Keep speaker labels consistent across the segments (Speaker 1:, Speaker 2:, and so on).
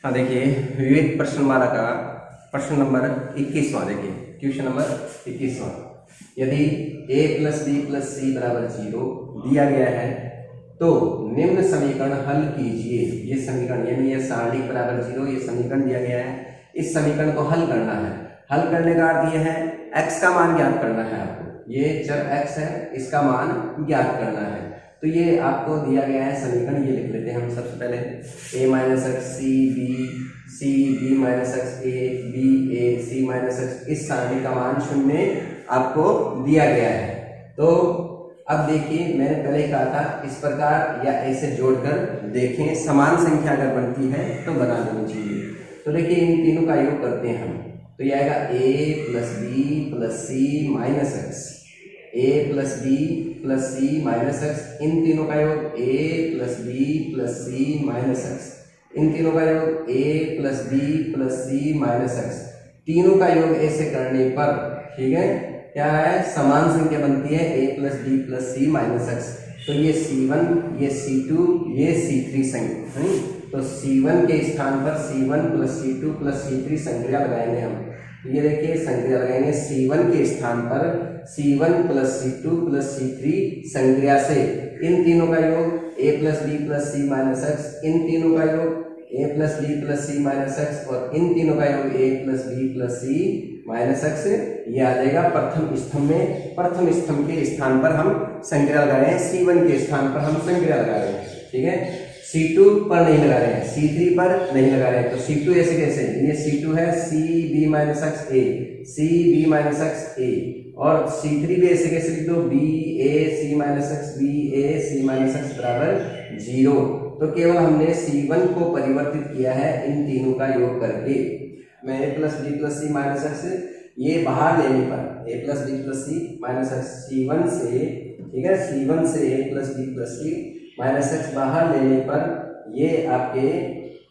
Speaker 1: हाँ देखिए, विवेक प्रश्नमाला का प्रश्न नंबर 21वां। देखिए क्वेश्चन नंबर 21वां। यदि a plus B plus c बराबर 0 दिया गया है तो निम्न समीकरण हल कीजिए। ये समीकरण यानी ये सारणी बराबर 0 ये समीकरण दिया गया है, इस समीकरण को हल करना है। हल करने का अर्थ ये है x का मान ज्ञात करना है आपको। ये चर x है, इसका मान ज्ञात करना है। तो ये आपको दिया गया है समीकरण, ये लिख लेते हैं हम सबसे पहले। a minus x c b minus x a b a c minus x, इस सारणी का मान 0 आपको दिया गया है। तो अब देखिए, मैंने पहले कहा था इस प्रकार या ऐसे जोड़कर देखें, समान संख्या अगर बनती है तो बना देनी चाहिए। तो देखिए इन तीनों का योग करते हैं हम, तो ये आएगा a plus B plus C minus X, a plus B plus C minus X, इन तीनों का योग a plus B plus C minus X, इन तीनों का योग a plus B plus C minus X. तीनों का योग ऐसे करने पर ठीक है क्या है, समान संख्या बनती है a plus B plus C minus x. तो ये c1 ये c2 ये c3 संख्या है। तो c1 के स्थान पर c1 plus c2 plus c3 संख्या लगाएंगे हम। ये देखिए संख्या लगाएंगे c1 के स्थान पर c1 plus c2 plus c3 संख्या से इन तीनों का योग a plus B plus C minus X, इन तीनों का योग a plus B plus C minus X, और इन तीनों का योग a plus B plus C minus x. ये आ जाएगा प्रथम स्तंभ में। प्रथम स्तंभ के स्थान पर हम संख्या लगा रहे हैं, c1 के स्थान पर हम संख्या लगा रहे हैं, ठीक है। c2 पर नहीं लगा रहे हैं, c3 पर नहीं लगा रहे हैं। तो c2 ऐसे कैसे, ये c2 है c b माइनस एक्स ए c b माइनस एक्स ए, और c3 भी ऐसे कैसे लिख दो, b a c minus x b a c minus x बराबर 0। तो केवल हमने c1 को परिवर्तित किया है इन तीनों का योग करके। मैं a plus B plus C minus x ये बाहर लेने पर a plus B plus C minus x c1 से, ठीक है, c1 से a plus B plus C minus x बाहर लेने पर ये आपके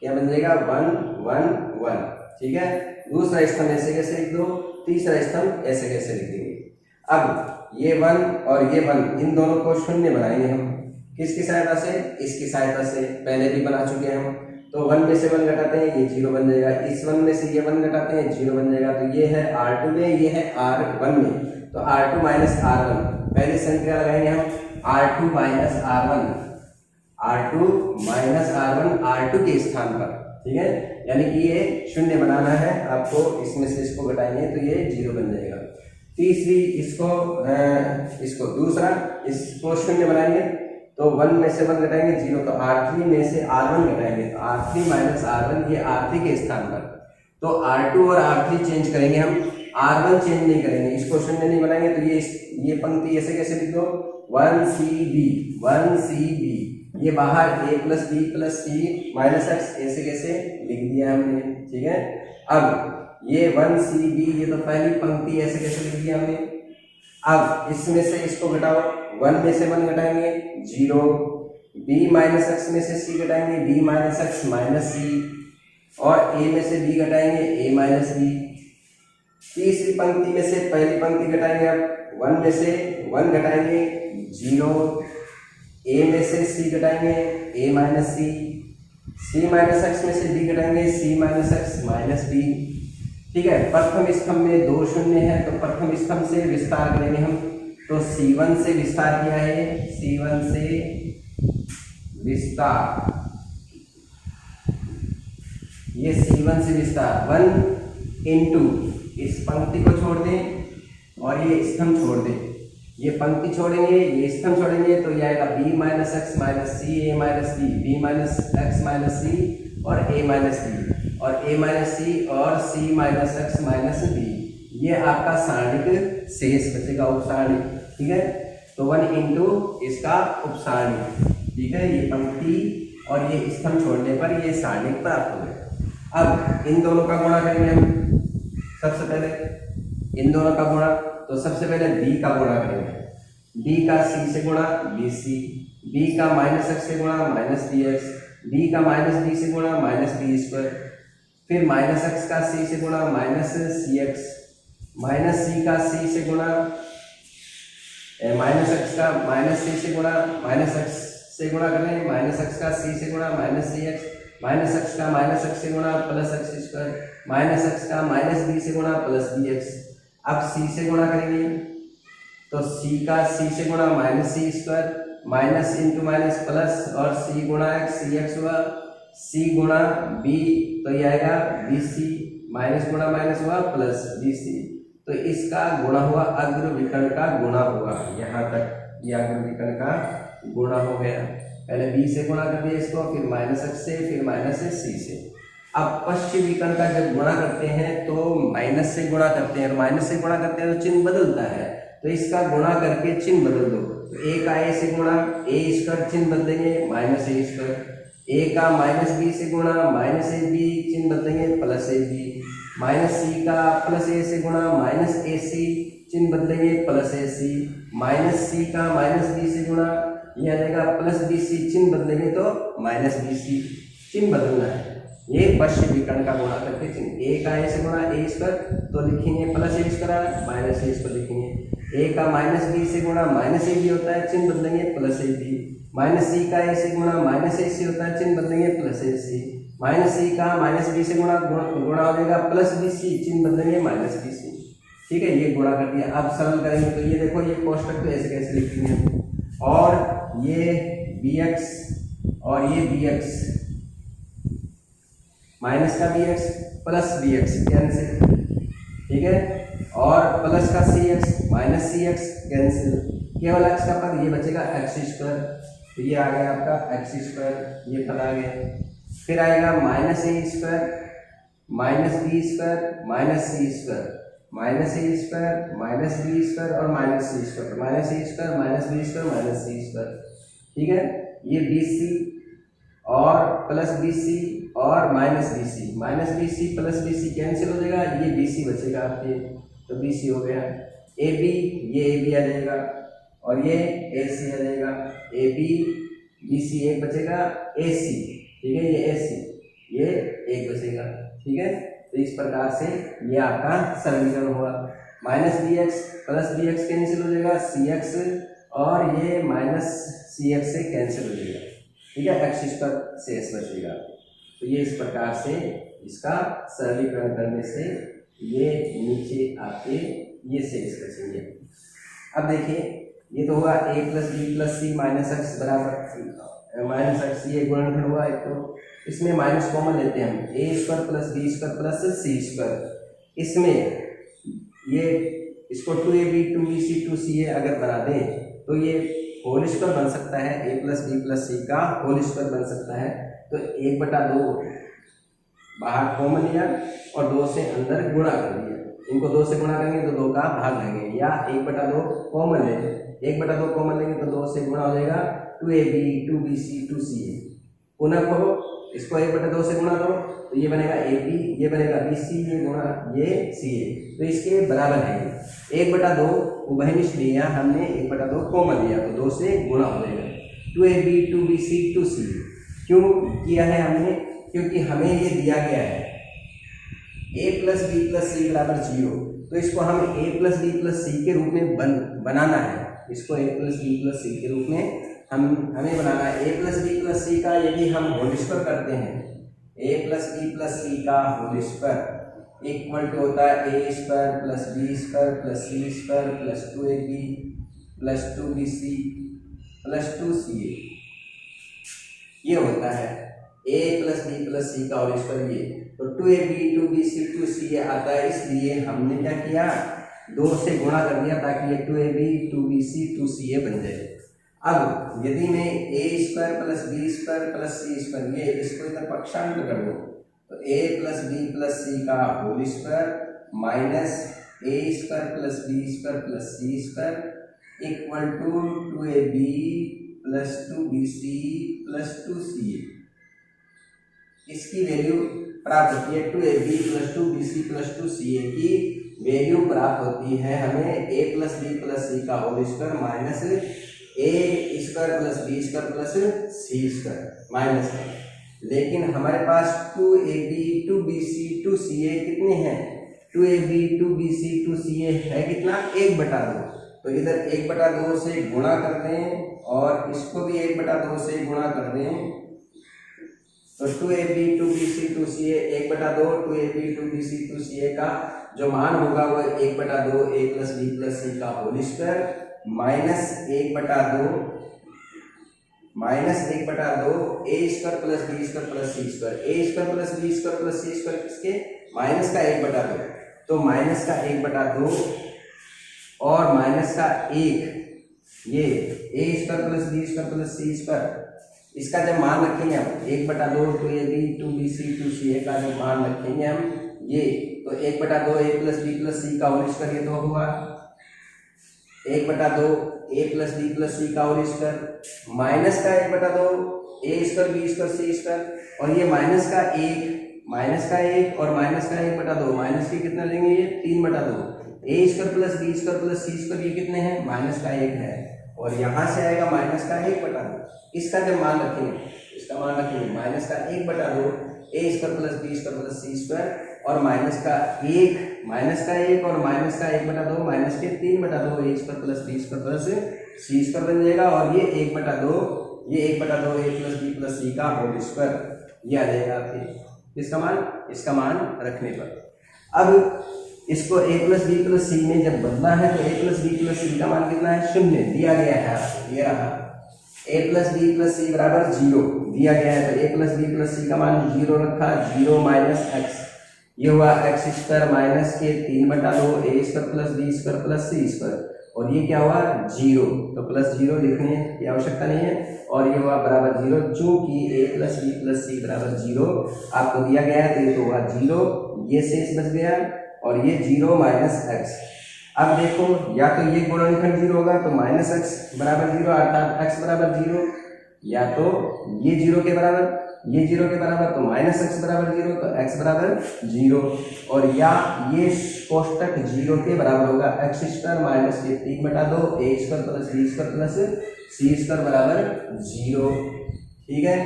Speaker 1: क्या बन जाएगा 1 1 1, ठीक है। दूसरा स्तंभ ऐसे कैसे लिख दो, तीसरा स्तंभ ऐसे कैसे लिख देंगे। अब ये 1 और ये 1 इन दोनों को शून्य बनाएंगे हम, किसकी सहायता से, इसकी सहायता से। पहले भी बना चुके हैं हम। तो 1 में से 1 घटाते हैं ये 0 बन जाएगा, इस 1 में से ये 1 घटाते हैं 0 बन जाएगा। तो ये है R2 में, ये है R1 में। तो R2 माइनस R1 पहली संख्या लगाएंगे हम, R2 minus R1, R2 minus R1 R2 के स्थान पर, ठीक है। यानी कि ये 0 बनाना है आपको, इसमें से इसको घटाएंगे तो ये 0 बन जाएगा। तीसरी इसको दूसरा इसको 0 बनाएंगे तो 1 में से 1 घटाएंगे 0, तो R3 में से R1 घटाएंगे तो R3 माइनस R1 ये R3 के स्थान पर। तो R2 और R3 चेंज करेंगे हम, R1 चेंज नहीं करेंगे, इसको 0 नहीं बनाएंगे। तो ये पंक्ति ऐसे कैसे लिख दो, 1CB ये बाहर a plus B plus C minus x ऐसे कैसे लिख दिया हमने, ठीक है। अब ये 1CB ये तो पहली पंक्ति ऐसे कैसे लिख दिया हमने। अब इसमें से इसको घटाओ, 1 में से 1 घटाएंगे 0, b माइनस एक्स में से c घटाएंगे b minus x minus C, और a में से b घटाएंगे a माइनस बी। तीसरी पंक्ति में से पहली पंक्ति घटाएंगे, अब 1 में से 1 घटाएंगे 0, a में से c घटाएंगे a minus c minus x में से b घटाएंगे c minus x minus b, ठीक है। प्रथम स्तंभ में 2 शून्य है, तो प्रथम स्तंभ से विस्तार करेंगे हम। तो c1 से विस्तार किया है, c1 से विस्तार, ये c1 से विस्तार 1 इंटू इस पंक्ति को छोड़ दें और ये स्तंभ छोड़ दें। ये पंक्ति छोड़ेंगे ये स्तंभ छोड़ेंगे तो ये आएगा b minus x minus C A minus B, b minus x minus C और a माइनस बी, और a माइनस सी और c minus x minus B. ये आपका सारणिक शेष बचेगा, उपसारणी, ठीक है। तो 1 इंटू इसका उपसारणी, ठीक है। ये पंक्ति और ये स्तंभ छोड़ने पर ये सारणिक प्राप्त हो गया। अब इन दोनों का गुणा करेंगे हम। सबसे पहले इन दोनों का गुणा, तो सबसे पहले b का गुणा करेंगे, b का c से गुणा bc, b का माइनस एक्स से गुणा माइनस bx, b का माइनस b से गुणा माइनस b स्क्वायर, फिर माइनस एक्स का c से गुणा माइनस cx, माइनस c का c से गुणा माइनस एक्स का माइनस c से गुणा माइनस एक्स से गुणा करें, माइनस एक्स का c से गुणा माइनस cx, माइनस एक्स का माइनस एक्स से गुणा plus x square, minus x का माइनस बी से गुणा प्लस बी एक्स। अब सी से गुणा करेंगे तो सी का सी से गुणा minus C square, minus into minus plus, और सी गुणा एक्स, सी एक्स हुआ, सी गुणा बी तो ये आएगा बी सी, माइनस गुणा माइनस हुआ प्लस बी सी। तो इसका गुणा हुआ, अग्र विकर्ण का गुणा हुआ, यहाँ तक ये अग्र विकर्ण का गुणा हो गया। पहले बी से गुणा कर दिया इसको, फिर माइनस एक्स से, फिर माइनस सी से। अब पश्चिम विकर्ण का जब गुणा करते हैं तो माइनस से गुणा करते हैं, और माइनस से गुणा करते हैं तो चिन्ह बदलता है, तो इसका गुणा करके चिन्ह बदल दो। तो ए का ए से गुणा, ए स्क्वायर चिन्ह बदलेंगे माइनस ए स्क्वायर, ए का माइनस बी से गुणा, माइनस ए बी चिन्ह बदलेंगे प्लस ए बी, माइनस सी का प्लस ए से गुणा, माइनस ए सी चिन्ह बदलेंगे प्लस ए सी, माइनस सी का माइनस बी से गुणा, ये आ जाएगा प्लस बी सी चिन्ह बदलेंगे तो माइनस बी सी, चिन्ह बदलना है। ये पश्चिम विकर्ण का गुणा करके चिन्ह, ए का ए से गुणा ए स्क्वायर तो लिखेंगे plus A square, minus A square लिखेंगे। ए का माइनस बी से गुणा माइनस ए बी होता है, चिन्ह बदलेंगे प्लस ए बी, माइनस सी का ए से गुणा माइनस ए सी होता है, चिन्ह बदलेंगे प्लस ए सी, माइनस सी का माइनस बी से गुणा गुणा हो जाएगा प्लस बी सी, चिन्ह बदलेंगे माइनस बी सी। ठीक है, ये गुणा कर दिया। अब सरल करेंगे तो ये देखो, ये कोष्टक तो ऐसे कैसे लिखेंगे, और ये बी एक्स और ये बी एक्स, माइनस का b x plus b x cancel, ठीक है, और प्लस का c x minus c x cancel, केवल एक्स का पद ये बचेगा एक्स स्क्वायर, तो ये आ गया आपका एक्स स्क्वायर, ये पद आ गया। फिर आएगा minus A square minus B square minus C square, minus A square minus B square और minus C square, minus A square minus B square minus C square, ठीक है। ये बी सी और प्लस बी सी और minus B C, minus B c plus b c cancel हो जाएगा, ये B C बचेगा आपके, तो बी सी हो गया। ए बी, ये ए बी आ जाएगा और ये ए सी आ जाएगा, ए बी बी सी एक बचेगा, ए सी, ठीक है, ये ए सी, ये एक बचेगा, ठीक है। तो इस प्रकार से ये आपका समीकरण हुआ। Minus b x plus b x cancel हो जाएगा, सी एक्स और ये माइनस सी एक्स से कैंसिल हो जाएगा, ठीक है, एक्स स्क्वायर शेष बचेगा। तो ये इस प्रकार से इसका सरलीकरण करने से ये नीचे आपके ये शेष बचेंगे। अब देखिए, ये तो हुआ a plus B plus C minus x बराबर माइनस एक्स, ये गुणनखंड हुआ एक। तो इसमें माइनस कॉमन लेते हैं हम, A square plus B square plus C square, इसमें ये इसको 2ab 2bc 2ca अगर बना दें तो ये होल स्क्वायर बन सकता है, a प्लस बी प्लस सी का होल स्क्वायर बन सकता है। तो 1/2 बाहर कॉमन लिया और 2 से अंदर गुणा कर दिया, इनको 2 से गुणा करेंगे तो 2 का भाग लेंगे, या 1/2 कॉमन ले, 1/2 कॉमन लेंगे तो 2 से गुणा हो जाएगा 2ab 2bc 2ca। पुनः करो, इसको 1/2 से गुणा करो तो ये बनेगा ab, ये बनेगा bc, ये गुणा ये ca, तो इसके बराबर है। 1/2 उभयनिष्ठ लिया हमने, 1/2 कॉमन लिया तो 2 से गुणा हो जाएगा, 2ab 2bc 2ca। क्यों किया है हमने? क्योंकि हमें ये दिया गया है a plus B plus c बराबर 0, तो इसको हम a plus B plus c के रूप में बनाना है, इसको a plus B plus c के रूप में हमें बनाना है। a प्लस बी प्लस सी का यदि हम होल स्क्वायर करते हैं, a प्लस बी प्लस सी का होल स्क्वायर इक्वल टू होता है a square plus B square plus C square plus 2ab plus 2bc plus 2ca, ये होता है a प्लस बी प्लस सी का होल स्क्वायर। ये तो 2ab 2bc 2ca आता है, इसलिए हमने क्या किया, 2 से गुणा कर दिया ताकि ये 2ab 2bc 2ca बन जाए। अब यदि मैं a square plus B square plus C square, ये इसको इधर पक्षांतर कर दो तो a प्लस बी प्लस सी का whole square minus a square plus B square plus C square equal to 2ab plus 2bc plus 2ca। इसकी वैल्यू प्राप्त होती है 2ab plus 2bc plus 2ca की वैल्यू प्राप्त होती है हमें a प्लस बी प्लस सी का whole square minus a square plus B square plus C square minus है। लेकिन हमारे पास 2ab 2bc 2ca कितने हैं, 2ab 2bc 2ca है कितना, 1/2, तो इधर 1/2 से गुणा कर दें और इसको भी 1/2 से गुणा कर दें तो 2ab 2bc 2ca 1/2 2ab 2bc 2ca का जो मान होगा वो 1/2 a प्लस बी प्लस सी का whole square minus 1/2 a square plus B square plus C square. a square plus B square plus C square किसके माइनस का 1/2, तो माइनस का 1/2 और माइनस का 1 ये a square plus B square plus C square, इसका जब मान रखेंगे हम 1/2 2ab 2bc 2ca का जब मान रखेंगे हम ये, तो 1/2 a प्लस बी प्लस सी का होल स्क्वायर ये तो हुआ 1/2 a प्लस बी प्लस सी का होल स्क्वायर माइनस का 1/2 a square b square c square, और ये माइनस का 1 और माइनस का 1/2 माइनस के कितना लेंगे ये 3/2 a square plus B square plus C square ये कितने हैं माइनस का 1 है, और यहाँ से आएगा माइनस का 1/2। इसका जब मान रखेंगे, इसका मान रखेंगे माइनस का 1/2 a square plus B square plus C square और माइनस का 1 और माइनस का 1/2 माइनस के 3/2 a square plus B square plus C square बन जाएगा, और ये 1/2 a प्लस बी प्लस सी का होल स्क्वायर ये आ जाएगा आपके इसका मान रखने पर। अब इसको a प्लस बी प्लस सी में जब बदलना है तो a प्लस बी प्लस सी का मान कितना है 0 दिया गया है आपको, ये रहा a plus B plus c बराबर 0 दिया गया है, तो a प्लस बी प्लस सी का मान 0 रखा 0 माइनस x, ये हुआ x स्क्वायर माइनस के 3/2 a square plus B square plus C square, और ये क्या हुआ 0, तो प्लस 0 लिखने की आवश्यकता नहीं है, और ये हुआ बराबर 0, चूंकि a plus B plus c बराबर 0 आपको दिया गया है, तो ये तो हुआ 0, ये शेष बच गया, और ये 0 माइनस एक्स। अब देखो या तो ये गुणनखंड 0 होगा तो माइनस एक्स बराबर 0 अर्थात एक्स बराबर 0, या तो ये 0 के बराबर तो माइनस एक्स बराबर 0 तो एक्स बराबर 0, और या ये कोष्टक 0 के बराबर होगा एक्स स्क्वायर माइनस के 3/2 a square plus B square plus C square बराबर 0। ठीक है,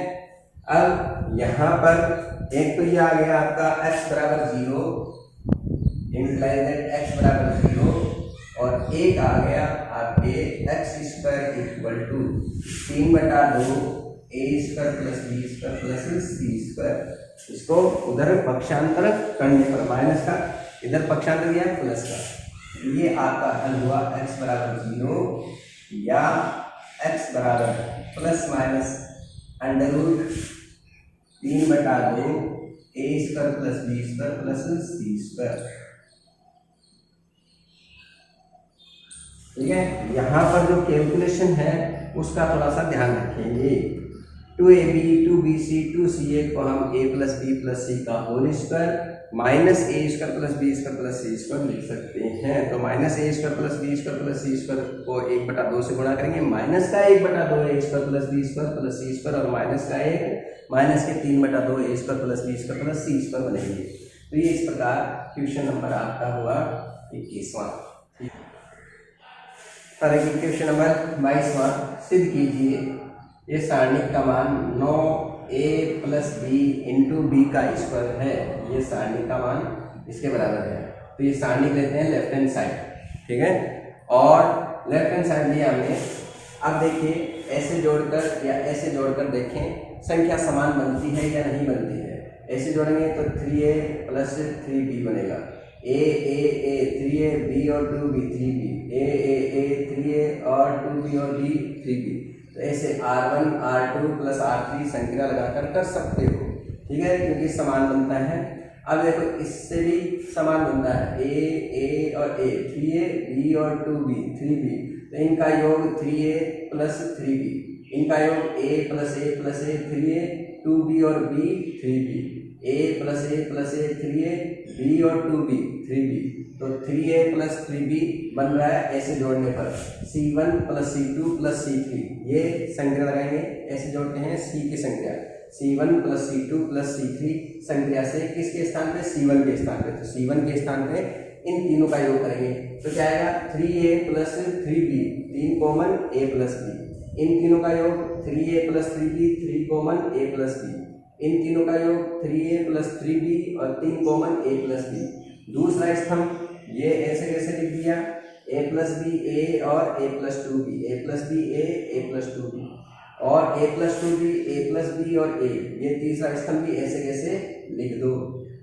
Speaker 1: अब यहाँ पर एक तो ये आ गया आपका x बराबर 0 इम्प्लाइज दैट x बराबर 0, और एक आ गया आपके x square equal to 3/2 a square plus B square plus C square. इसको उधर पक्षांतर करने पर माइनस का इधर पक्षांतर किया प्लस का, ये आपका हल हुआ x बराबर 0 या x बराबर plus minus under 3/2 a square plus B square plus C square. ठीक है, यहाँ पर जो कैलकुलेशन है उसका थोड़ा सा ध्यान रखेंगे। 2ab 2bc 2ca को हम a प्लस बी प्लस सी का whole square minus a square plus B square plus C square लिख सकते हैं, तो minus a square plus B square plus C square को 1/2 से गुणा करेंगे, माइनस का 1/2 a square plus B square plus C square और माइनस का 1 माइनस के 3/2 a square plus B square plus C square बनेंगे। तो ये इस प्रकार क्वेश्चन नंबर आपका हुआ 21वां। क्वेश्चन नंबर 22वां, सिद्ध कीजिए ये सारणिक का मान 9a plus b into b का स्क्वायर है, ये सारणिक का मान इसके बराबर है। तो ये सारणिक लेते हैं लेफ्ट हैंड साइड, ठीक है, और लेफ्ट हैंड साइड लिया हमने। अब देखिए ऐसे जोड़कर या ऐसे जोड़कर देखें संख्या समान बनती है या नहीं बनती है। ऐसे जोड़ेंगे तो 3a प्लस 3b बनेगा, a 3a b और 2b 3b, a 3a और 2b और b 3b। तो ऐसे r1 r2 प्लस r3 संख्या लगाकर कर सकते हो, ठीक है, क्योंकि समान बनता है। अब देखो इससे भी समान बनता है, a और a 3a b और 2b 3b, तो इनका योग 3a प्लस 3b, इनका योग a plus a 3a 2b और b 3b, a plus a 3a b और 2b 3b, तो 3a प्लस 3b बन रहा है ऐसे जोड़ने पर c1 plus c2 plus c3, ये संख्या लगाएंगे ऐसे जोड़ते हैं c की संख्या c1 plus c2 plus c3 संख्या से किसके स्थान पे c1 के स्थान पे, तो c1 के स्थान पे इन तीनों का योग करेंगे तो क्या आएगा 3a plus 3b 3 common a plus b, इन तीनों का योग 3a plus 3b 3 common a plus b, इन तीनों का योग 3a प्लस 3b और 3 कॉमन a प्लस b। दूसरा स्तंभ ये ऐसे कैसे लिख दिया a प्लस बी a और a plus 2b, a plus b a plus 2b, और a plus 2b, a plus b और a, ये तीसरा स्तंभ भी ऐसे कैसे लिख दो।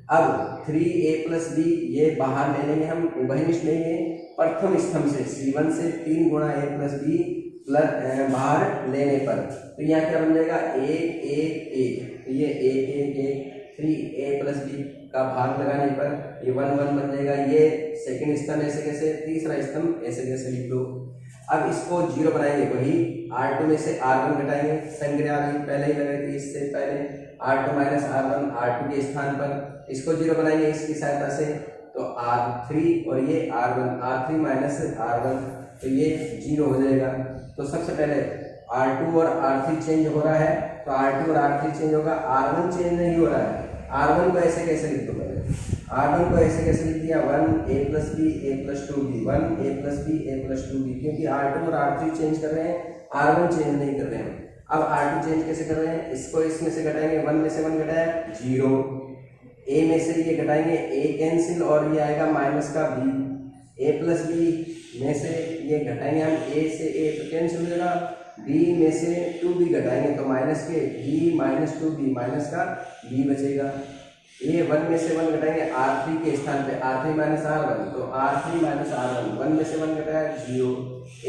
Speaker 1: अब 3a प्लस b ये बाहर ले लेंगे हम, उभयनिष्ठ लेंगे प्रथम स्तंभ से C1 से 3 गुणा a प्लस b प्लस बाहर लेने पर, तो यहाँ क्या बन जाएगा 1 1 1, ये 1 1 1 3a प्लस b का भाग लगाने पर ये 1 1 बन जाएगा। ये सेकंड स्तंभ ऐसे कैसे, तीसरा स्तंभ ऐसे कैसे लिख दो। अब इसको 0 बनाएंगे, वही R2 में से R1 घटाएंगे, संज्ञा भी पहले ही लगाई थी इससे पहले, R2 माइनस R1 R2 के स्थान पर इसको 0 बनाएंगे इसकी सहायता से, तो R3 और ये R1, R3 माइनस R1, तो ये 0 हो जाएगा। तो सबसे पहले R2 और R3 चेंज हो रहा है, तो R2 और R3 चेंज होगा, R1 चेंज नहीं हो रहा है। R1 को ऐसे कैसे लिख दो, पहले R1 को ऐसे कैसे लिख दिया 1 a plus b a plus 2b, 1 a plus b a plus 2b, क्योंकि R2 और R3 चेंज कर रहे हैं, R1 चेंज नहीं कर रहे हैं। अब R2 चेंज कैसे कर रहे हैं, इसको इसमें से घटाएंगे, 1 में से 1 घटाया 0, a में से ये घटाएंगे a कैंसिल और ये आएगा माइनस का b, a प्लस b में से ये घटाएंगे हम a से a तो कैंसिल हो जाएगा, b में से 2b घटाएंगे तो माइनस के b माइनस 2b माइनस का b बचेगा। ये 1 में से 1 घटाएंगे R3 के स्थान पे, R3 माइनस R1, तो R3 माइनस R1, 1 में से 1 घटाया 0,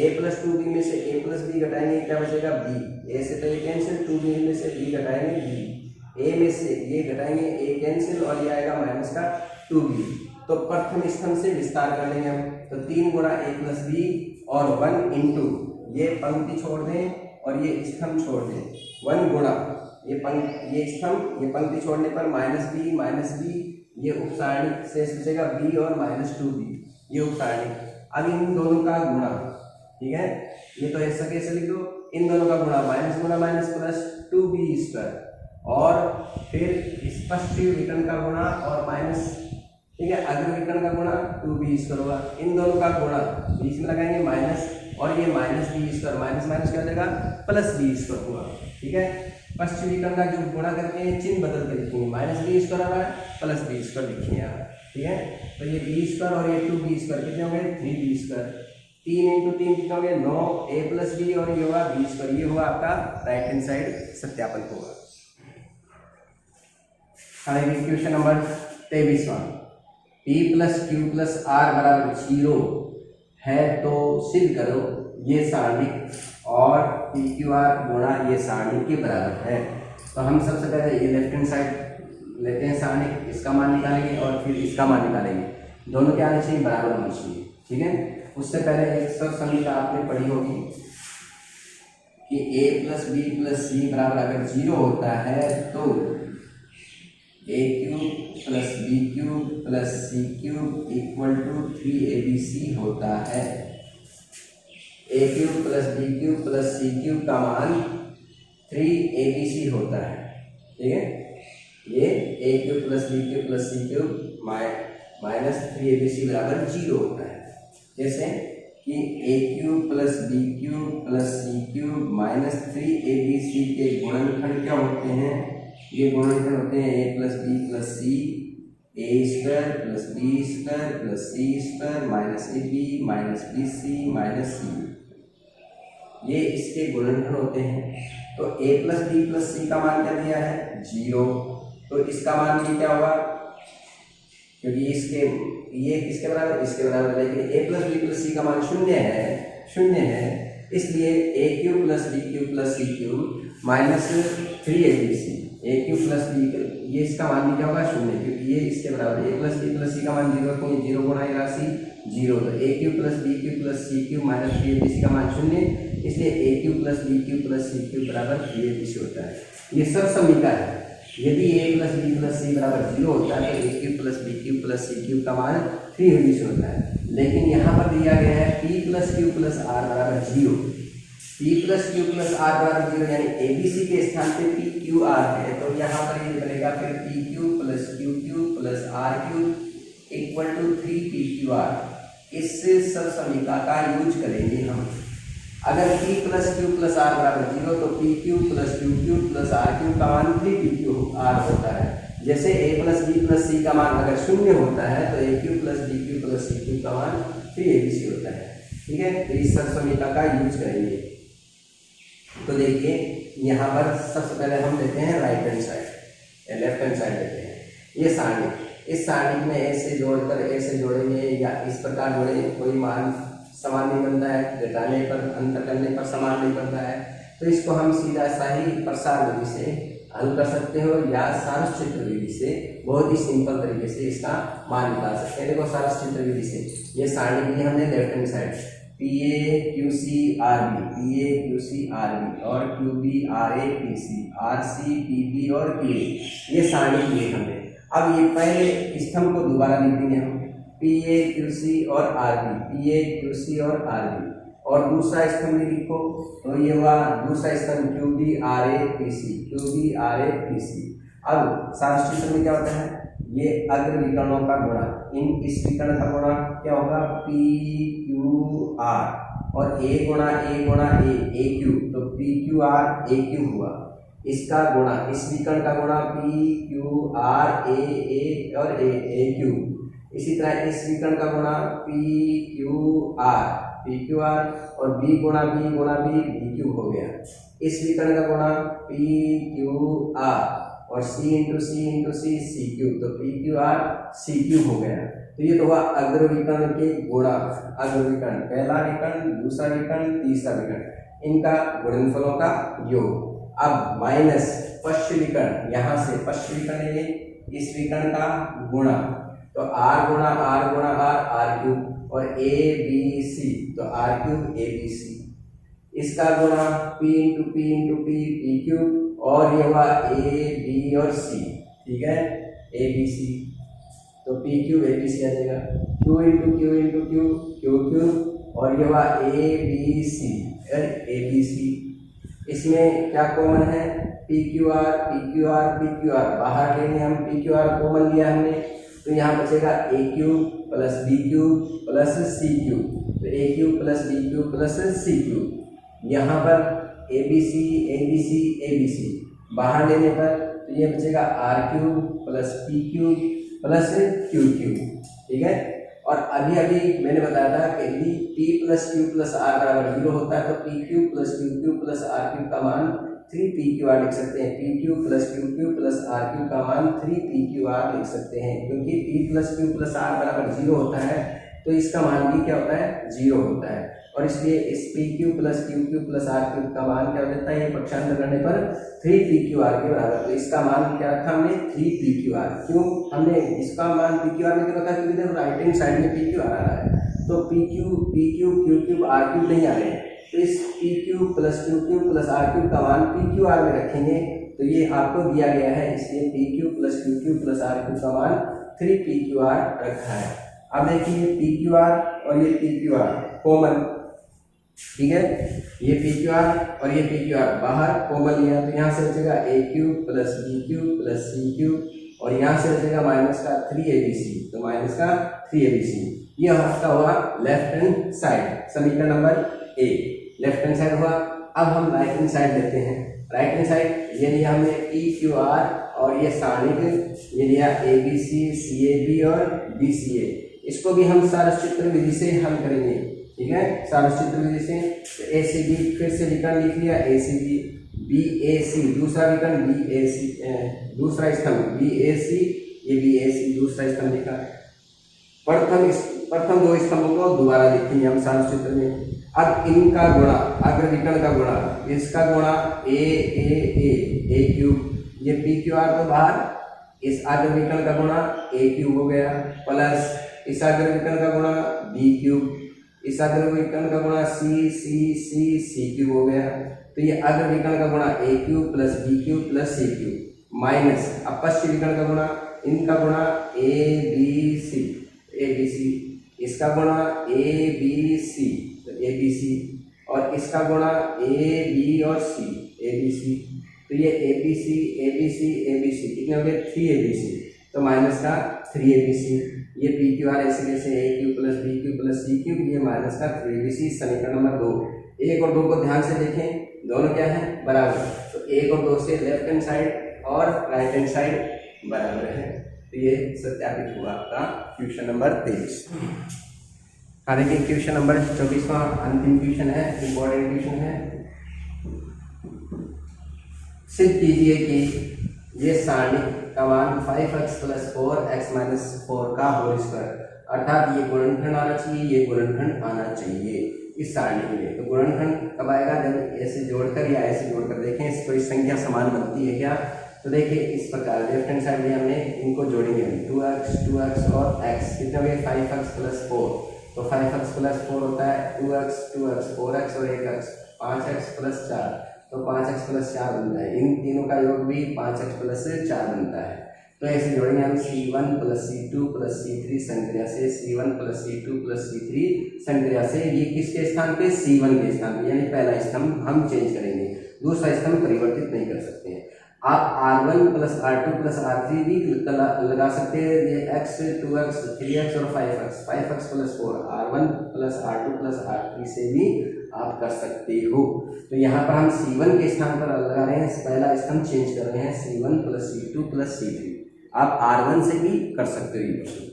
Speaker 1: a प्लस 2b में से a प्लस b घटाएंगे, क्या बचेगा b, a से तो ये कैंसिल, 2b में से b घटाएंगे b, a में से ये घटाएंगे a कैंसिल और ये आएगा माइनस का 2b। तो प्रथम स्तंभ से विस्तार कर लेंगे हम, तो 3 गुणा a प्लस b और 1 इंटू ये पंक्ति छोड़ दें और ये स्तंभ छोड़ दें, 1 गुणा ये स्तंभ, ये पंक्ति छोड़ने पर माइनस b, ये उपसारणिक शेष बचेगा b और माइनस 2b, ये उपसारणिक। अब इन दोनों का गुणा, ठीक है, ये तो ऐसा कैसे लिख दो, इन दोनों का गुणा माइनस गुणा माइनस प्लस 2b स्क्वायर, और फिर स्पष्ट विकर्ण का गुणा और माइनस, ठीक है, अग्र विकर्ण का गुणा 2b स्क्वायर होगा, इन दोनों का गुणा बीच में लगाएंगे माइनस, और ये minus b square, minus minus क्या हो जाएगा प्लस b स्क्वायर हुआ, ठीक है। पश्चिम विकर्ण का जो गुणा करके चिन्ह बदल के लिखेंगे, माइनस b स्क्वायर आ रहा है प्लस b स्क्वायर लिखिए यहाँ, ठीक है। तो ये b स्क्वायर और ये 2b स्क्वायर कितने हो गए 3b स्क्वायर, 3 इंटू 3 कितने हो गए 9, a प्लस b और ये होगा b स्क्वायर, ये होगा आपका राइट हैंड साइड सत्यापन होगा। क्वेश्चन नंबर 23वां, p plus q plus r बराबर 0 है तो सिद्ध करो ये सारणिक और पी क्यू आर गुणा ये सारणिक के बराबर है। तो हम सबसे पहले ये लेफ्ट हैंड साइड लेते हैं सारणिक, इसका मान निकालेंगे और फिर इसका मान निकालेंगे, दोनों क्या आने चाहिए बराबर होना चाहिए, ठीक है। उससे पहले एक सब समीकरण आपने पढ़ी होगी कि a plus B plus c बराबर अगर 0 होता है तो a cube plus b cube plus c cube equal to 3abc होता है। a cube plus b cube plus c cube का मान 3abc होता है, ठीक है। ये a cube plus b cube plus c cube minus 3abc बराबर 0 होता है। जैसे कि a cube plus b cube plus c cube minus 3abc के गुणनखंड क्या होते हैं, ये गुणनखंड होते हैं a plus B plus C, a square plus B square plus C square minus ab minus B C minus C, ये इसके गुणनखंड होते हैं। तो a प्लस बी प्लस सी का मान क्या दिया है 0, तो इसका मान भी क्या होगा, क्योंकि ये किसके बराबर इसके बराबर, लेकिन a प्लस बी प्लस सी का मान 0 है, इसलिए a cube plus b cube plus c cube minus 3abc, a cube plus b ये इसका मान भी क्या होगा 0, क्योंकि ये इसके बराबर a प्लस बी प्लस सी का मान 0 क्योंकि 0 गुणा ये राशि 0, तो a cube plus b cube plus c cube minus 3abc का मान 0, इसलिए a cube plus b cube plus c cube बराबर 3abc होता है। ये सब समीकरण है, यदि a plus B plus c बराबर 0 होता है तो a cube plus b cube plus c cube का मान 3abc होता है। लेकिन यहाँ पर दिया गया है p plus q plus r बराबर 0, p plus q plus r बराबर 0 यानी abc के स्थान पे p क्यू आर है, तो यहाँ पर ये बनेगा फिर p cube plus q cube plus r cube equal to 3p q r. इस सब समीकरण का यूज करेंगे हम। अगर p plus q plus r बराबर 0 तो p cube plus q cube plus r cube का मान 3p क्यू आर होता है। जैसे a प्लस बी प्लस सी का मान अगर 0 होता है तो a cube plus b cube plus c cube का मान 3abc होता है, ठीक है। तो इस सब समीकरण का यूज करेंगे। तो देखिए यहाँ पर सबसे पहले हम लेते हैं right hand side, left hand side लेते हैं। ये सारणी, इस सारणी में ए से जोड़कर ए से जोड़ेंगे या इस प्रकार जोड़ेंगे, कोई मान समान नहीं बनता है, घटाने पर अंतर करने पर समान नहीं बनता है। तो इसको हम सीधा शाही प्रसार विधि से हल कर सकते हो या सारस्चित्र विधि से बहुत ही सिंपल तरीके से इसका मान निकाल सकते हैं। देखो सारस्चित्र विधि से ये सारणी ली हमने left hand side, PA QC RB, PA QC RB और QB RA PC, RC PB और QA, ये सारणी ली हमने। अब ये पहले स्तंभ को दोबारा लिख देंगे हम, PA QC और RB, PA QC और RB, और दूसरा स्तंभ भी लिखो तो ये हुआ दूसरा स्तंभ QB RA PC, QB RA PC। अब सारस्चित्र में क्या होता है, ये अग्र विकर्णों का गुणा, इस विकर्ण का गुणा क्या होगा PQR, और A गुणा A AQ, तो PQR AQ हुआ। इसका गुणा, इस विकर्ण का गुणा PQR A और AQ। इसी तरह इस विकर्ण का गुणा PQR और B गुणा B BQ हो गया। इस विकर्ण का गुणा PQR और C इंटू C CQ, तो PQR CQ हो गया। तो ये तो हुआ अग्र विकर्ण के गुणा, अग्र विकर्ण, पहला विकर्ण, दूसरा विकर्ण, तीसरा विकर्ण, इनका गुणनफलों का योग। अब माइनस पश्च विकर्ण, यहाँ से पश्च विकर्ण है ये, इस विकर्ण का गुणा, तो R गुणा R क्यूब, और ABC, तो R क्यूब ABC। इसका गुणा P इंटू P क्यूब, और ये हुआ A B और C, ठीक है, ABC, तो P क्यूब ABC आ जाएगा। Q इंटू क्यूब, और ये हुआ ABC और ABC। इसमें क्या कॉमन है, PQR, बाहर लेंगे हम, PQR कॉमन लिया हमने, तो यहाँ बचेगा A cube plus B cube plus C cube, तो A cube plus B cube plus C cube. यहाँ पर ABC बाहर लेने पर तो ये बचेगा R cube plus P cube plus Q cube, ठीक है। और अभी मैंने बताया था कि यदि P plus Q plus R बराबर 0 होता है तो P cube plus Q cube plus R cube का मान 3PQR लिख सकते हैं। P cube plus Q cube plus R cube का मान 3PQR लिख सकते हैं, क्योंकि P plus Q plus R बराबर 0 होता है तो इसका मान भी क्या होता है, 0 होता है, और इसलिए इस P cube plus Q cube plus R cube का मान क्या हो जाता है, ये पक्षांतर करने पर 3PQR के बराबर। तो इसका मान क्या रखा हमने, 3PQR। क्यों हमने इसका मान PQR में क्यों रखा, क्योंकि देखो राइट हैंड साइड में PQR आ रहा है, तो P cube Q cube R cube नहीं आ रहे हैं, तो इस P cube plus Q cube plus R cube का मान PQR में रखेंगे, तो ये आपको दिया गया है, इसलिए P cube plus Q cube plus R cube का मान 3PQR रखा है। अब देखिए PQR और ये PQR कॉमन, ठीक है, ये PQR और ये PQR बाहर कॉमन लिया, तो यहाँ से बचेगा A cube plus B cube plus C cube, और यहाँ से बचेगा माइनस का 3ABC, तो माइनस का 3ABC। ये आपका हुआ लेफ्ट हैंड साइड, समीकरण number A left hand side हुआ। अब हम राइट हैंड साइड लेते हैं। राइट हैंड साइड ये लिया हमने PQR और ये सारणिक ये लिया ABC CAB और BCA, इसको भी हम सारस्चित्र विधि से हल करेंगे, ठीक है, सारस्चित्र विधि से। तो ACB फिर से विकर्ण लिख लिया, ACB, BAC दूसरा विकर्ण BAC, दूसरा स्तंभ BAC, ये BAC दूसरा स्तंभ लिखा। प्रथम दो स्तंभों को दोबारा लिखेंगे हम सारस्चित्र में। अब इनका गुणा, अग्र विकर्ण का गुणा, इसका गुणा A क्यूब, ये PQR तो बाहर, इस अग्र विकर्ण का गुणा A क्यूब हो गया, प्लस इस अग्र विकर्ण का गुणा B क्यूब, इस अग्र विकर्ण का गुणा C क्यूब हो गया, तो ये अग्र विकर्ण का गुणा A cube plus B cube plus C cube, minus अपश्च विकर्ण का गुणा, इनका गुणा ABC, इसका गुणा ABC, तो ABC, और इसका गुणा AB और C, ABC, तो ये ABC कितने हो गए, 3ABC, तो माइनस का 3ABC। ये PQR ऐसे A cube plus B cube plus C cube, ये माइनस का 3ABC, समीकरण नंबर 2। 1 और 2 को ध्यान से देखें, दोनों क्या है, बराबर, तो 1 और 2 से लेफ्ट हैंड साइड और राइट हैंड साइड बराबर है, तो ये सत्यापित हुआ आपका क्वेश्चन नंबर 23। देखिए क्वेश्चन नंबर 24वां अंतिम क्वेश्चन है, इंपॉर्टेंट क्वेश्चन है। सिद्ध कीजिए कि ये सारणी का मान 5x + 4x - 4 का होल स्क्वायर, अर्थात ये गुणनखंड आना चाहिए, ये गुणनखंड आना चाहिए इस सारणी के लिए। तो गुणनखंड कब आएगा? जब ऐसे जोड़कर या ऐसे जोड़कर देखें इस कोई संख्या समान बनती है क्या। तो देखिए इस प्रकार लेफ्ट हैंड साइड में हमने इनको जोड़ेंगे, 2x और x कितना हो गया 5x + 4, तो 5x + 4 होता है 2x 4x और 1x 5x + 4, तो 5x + 4 बनता है। इन तीनों का योग भी 5x + 4 बनता है। तो ऐसे जोड़ेंगे हम C1 + C2 + C3 संक्रिया से, C1 + C2 + C3 संक्रिया से। ये किसके स्थान पे? C1 के स्थान पे, यानी पहला स्तंभ हम चेंज करेंगे, दूसरा स्तंभ परिवर्तित नहीं कर सकते हैं। आप R1 + R2 + R3 भी लगा सकते हैं। ये x 2x 3x और 5x 5x + 4 R1 + R2 + R3 से भी आप कर सकते हो। तो यहाँ पर हम C1 के स्थान पर लगा रहे हैं, पहला स्तंभ चेंज कर रहे हैं, C1 + C2 + C3। आप R1 से भी कर सकते हो ये क्वेश्चन।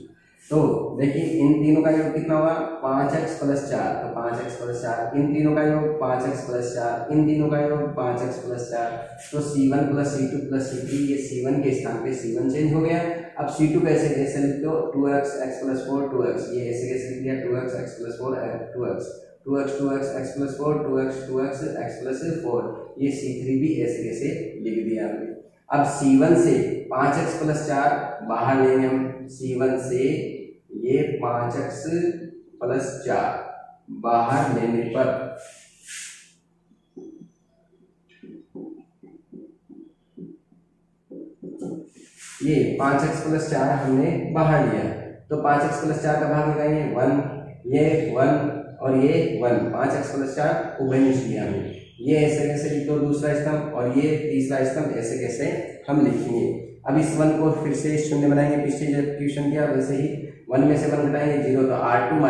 Speaker 1: तो देखिए इन तीनों का योग कितना होगा 5x + 4, तो 5x + 4, इन तीनों का योग 5x + 4, इन तीनों का योग 5x + 4, तो C1 + C2 + C3, ये C1 के स्थान पे C1 चेंज हो गया। अब C2 कैसे लिखते हो? 2x x + 4 2x, ये ऐसे कैसे लिख दिया 2x x + 4 2x 2x x + 4 2x x + 4, ये C3 भी ऐसे कैसे लिख दिया हमने। अब C1 से 5x + 4 बाहर लेंगे हम, C1 से ये 5x + 4 बाहर लेने पर ये 5x + 4 हमने बाहर लिया, तो 5x + 4 का भाग लगाएंगे 1, ये 1 और ये 1, 5x + 4 उभयनिष्ठ लिया हमने। ये ऐसे कैसे लिखो दूसरा स्तंभ, और ये तीसरा स्तंभ ऐसे कैसे हम लिखेंगे। अब इस 1 को फिर से शून्य बनाएंगे, पिछले जब क्वेश्चन किया वैसे ही 1 में से 1 घटाएंगे 0, तो R2 -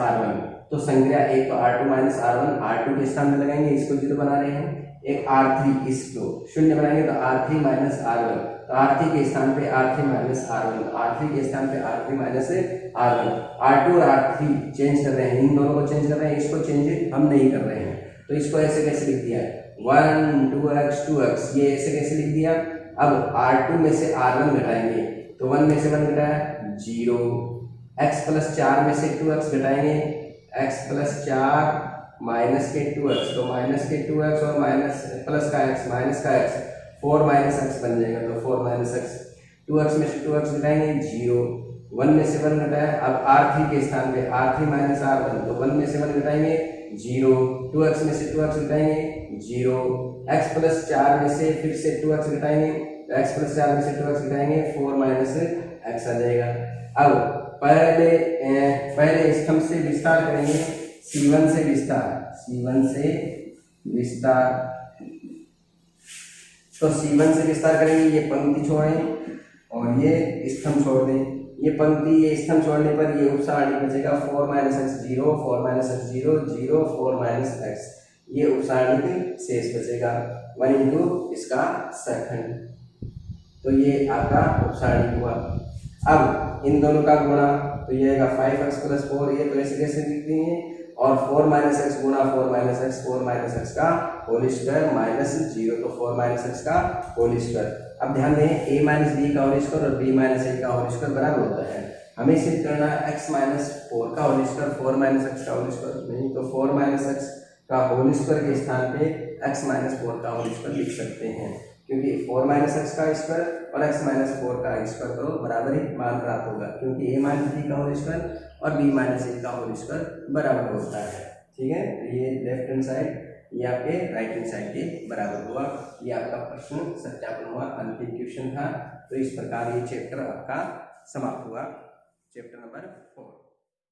Speaker 1: R1, तो संज्ञा एक तो R2 - R1 R2 के स्थान में लगाएंगे, इसको 0 बना रहे हैं। एक R3, इसको शून्य बनाएंगे तो R3 - R1, तो R3 के स्थान पे R3 - R1, R3 के स्थान पे R3 - R1, R2 और R3 चेंज कर रहे हैं, इन दोनों को चेंज कर रहे हैं, इसको चेंज हम नहीं कर रहे हैं। तो इसको ऐसे कैसे लिख दिया 1 2x 2x, ये ऐसे कैसे लिख दिया। अब R2 में से R1 घटाएंगे, तो 1 में से 1 घटाया 0, x + 4 में से 2x घटाएंगे, x + 4 माइनस के 2x, तो माइनस के 2x और माइनस प्लस का x 4 - x बन जाएगा, तो 4 - x, 2x में से 2x घटाएंगे 0, 1 में से 1 घटाया। अब R3 के स्थान पे R3 - R1, तो 1 में से 1 घटाएंगे 0, 2x में से 2x घटाएंगे 0, x + 4 में से फिर से 2x घटाएंगे, तो x + 4 में से 2x घटाएंगे 4 - x आ जाएगा। अब पहले स्तंभ से विस्तार करेंगे, C1 से विस्तार, तो C1 से विस्तार करेंगे, ये पंक्ति छोड़ें और ये स्तंभ छोड़ दें। ये पंक्ति ये स्तंभ छोड़ने पर ये उपसारणी बचेगा 4 - x 0 4 - x 0 0 4 - x, ये उपसारणी शेष बचेगा 1 × इसका सेकंड, तो ये आपका उपसारणी हुआ। अब इन दोनों का गुणा, तो ये आएगा 5x + 4, ये तो ऐसे कैसे लिख देंगे, और 4 - x गुणा 4 - x, 4 - x का होल स्क्वायर -0, तो 4 - x का होल स्क्वायर। अब ध्यान दें a - b का होल स्क्वायर और b - a का होल स्क्वायर बराबर होता है। हमें सिद्ध करना है x - 4 का होल स्क्वायर 4 - x का होल स्क्वायर, नहीं तो 4 - x का होल स्क्वायर के स्थान पे x - 4 का होल स्क्वायर लिख सकते हैं, क्योंकि 4 - x का स्क्वायर और x - 4 का स्क्वायर करो बराबर ही मान प्राप्त होगा, क्योंकि a - b का होल स्क्वायर और b - a का होल स्क्वायर बराबर होता है। ठीक है, तो ये लेफ्ट हैंड साइड ये आपके राइट हैंड साइड के बराबर हुआ। ये आपका प्रश्न सत्यापन हुआ, अंतिम क्वेश्चन था। तो इस प्रकार ये चैप्टर आपका समाप्त हुआ, चैप्टर नंबर 4।